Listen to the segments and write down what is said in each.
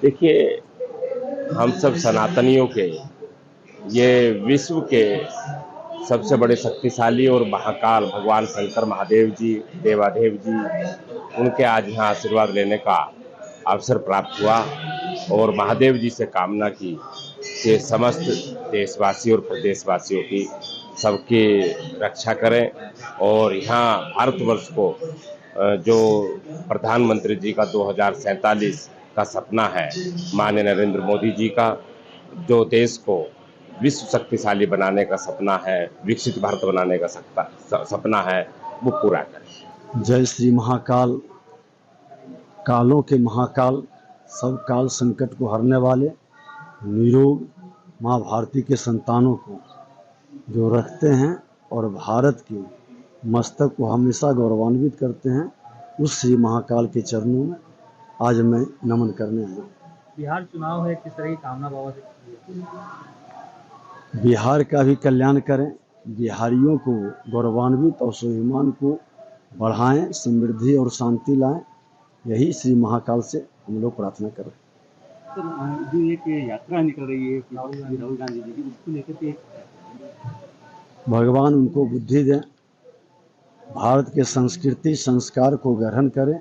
देखिए, हम सब सनातनियों के ये विश्व के सबसे बड़े शक्तिशाली और महाकाल भगवान शंकर महादेव जी, देवादेव जी, उनके आज यहाँ आशीर्वाद लेने का अवसर प्राप्त हुआ और महादेव जी से कामना की कि समस्त देशवासी और प्रदेशवासियों की सबकी रक्षा करें और यहाँ भारतवर्ष को जो प्रधानमंत्री जी का 2047 का सपना है, माननीय नरेंद्र मोदी जी का जो देश को विश्व शक्तिशाली बनाने का सपना है, विकसित भारत बनाने का सपना है, वो पूरा करें। जय श्री महाकाल। कालों के महाकाल, सब काल संकट को हरने वाले निरोग माँ भारती के संतानों को जो रखते हैं और भारत के मस्तक को हमेशा गौरवान्वित करते हैं, उस श्री महाकाल के चरणों में आज मैं नमन करने आया। बिहार चुनाव है, किस तरह की कामना बाबा से? बिहार का भी कल्याण करें, बिहारियों को गौरवान्वित और स्वाभिमान को बढ़ाएं, समृद्धि और शांति लाएं, यही श्री महाकाल से हम लोग प्रार्थना करें। सर, जो एक यात्रा निकल रही है राहुल गांधी जी की, उसको लेकर के भगवान उनको बुद्धि दें, भारत के संस्कृति संस्कार को ग्रहण करें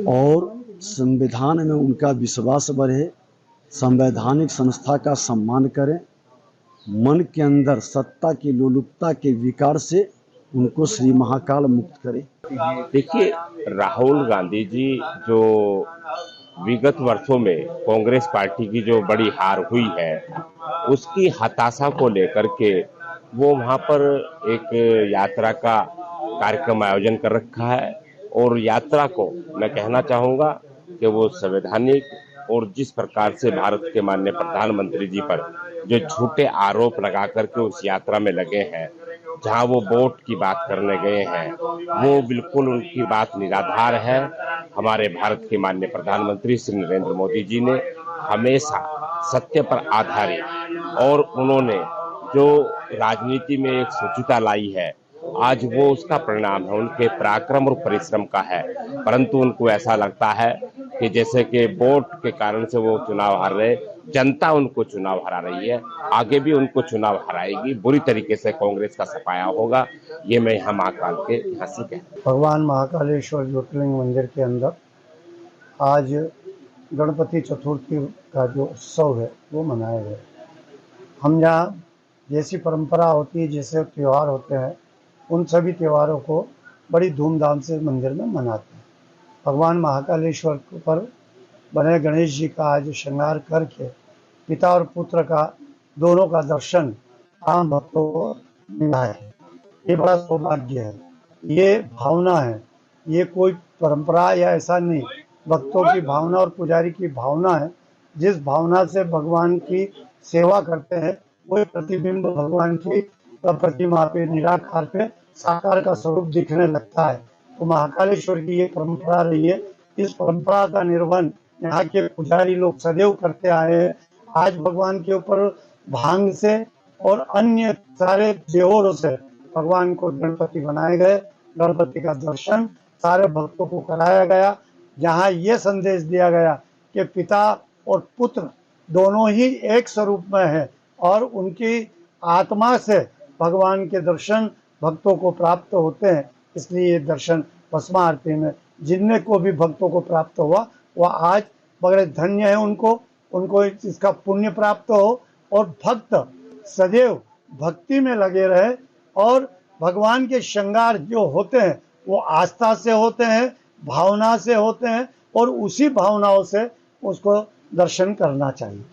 और संविधान में उनका विश्वास बढ़े, संवैधानिक संस्था का सम्मान करें, मन के अंदर सत्ता की लोलुपता के विकार से उनको श्री महाकाल मुक्त करे। देखिए, राहुल गांधी जी जो विगत वर्षों में कांग्रेस पार्टी की जो बड़ी हार हुई है, उसकी हताशा को लेकर के वो वहाँ पर एक यात्रा का कार्यक्रम आयोजन कर रखा है और यात्रा को मैं कहना चाहूँगा कि वो संवैधानिक और जिस प्रकार से भारत के माननीय प्रधानमंत्री जी पर जो झूठे आरोप लगा करके उस यात्रा में लगे हैं, जहां वो वोट की बात करने गए हैं, वो बिल्कुल उनकी बात निराधार है। हमारे भारत के माननीय प्रधानमंत्री श्री नरेंद्र मोदी जी ने हमेशा सत्य पर आधारित और उन्होंने जो राजनीति में एक शुचिता लाई है, आज वो उसका परिणाम है, उनके पराक्रम और परिश्रम का है। परंतु उनको ऐसा लगता है कि जैसे कि वोट के कारण से वो चुनाव हार रहे, जनता उनको चुनाव हरा रही है, आगे भी उनको चुनाव हराएगी, बुरी तरीके से कांग्रेस का सफाया होगा। ये मैं यहाँ महाकाल के यहाँ से कहता हूँ। भगवान महाकालेश्वर ज्योतिर्लिंग मंदिर के अंदर आज गणपति चतुर्थी का जो उत्सव है वो मनाया गया। हम जहाँ जैसी परंपरा होती है, जैसे त्यौहार होते हैं, उन सभी त्योहारों को बड़ी धूमधाम से मंदिर में मनाते हैं। भगवान महाकालेश्वर पर बने गणेश जी का आज श्रृंगार करके पिता और पुत्र का दोनों का दर्शन आम भक्तों को मिला है। ये बड़ा सौभाग्य है, ये भावना है, ये कोई परंपरा या ऐसा नहीं, भक्तों की भावना और पुजारी की भावना है। जिस भावना से भगवान की सेवा करते हैं, वही प्रतिबिंब भगवान की प्रतिमा पे, निराकार पे साकार का स्वरूप दिखने लगता है। तो महाकालेश्वर की ये परंपरा रही है। इस परंपरा का निर्वहन यहाँ के पुजारी लोग सदैव करते आए हैं। आज भगवान के ऊपर भांग से और अन्य सारे देवरों से भगवान को गणपति बनाए गए। गणपति का दर्शन सारे भक्तों को कराया गया, जहाँ ये संदेश दिया गया कि पिता और पुत्र दोनों ही एक स्वरूप में है और उनकी आत्मा से भगवान के दर्शन भक्तों को प्राप्त होते हैं। इसलिए ये दर्शन भस्मा आरती में जिनने को भी भक्तों को प्राप्त हुआ, वह आज बड़े धन्य है। उनको इसका पुण्य प्राप्त हो और भक्त सदैव भक्ति में लगे रहे और भगवान के श्रृंगार जो होते हैं वो आस्था से होते हैं, भावना से होते हैं और उसी भावनाओं से उसको दर्शन करना चाहिए।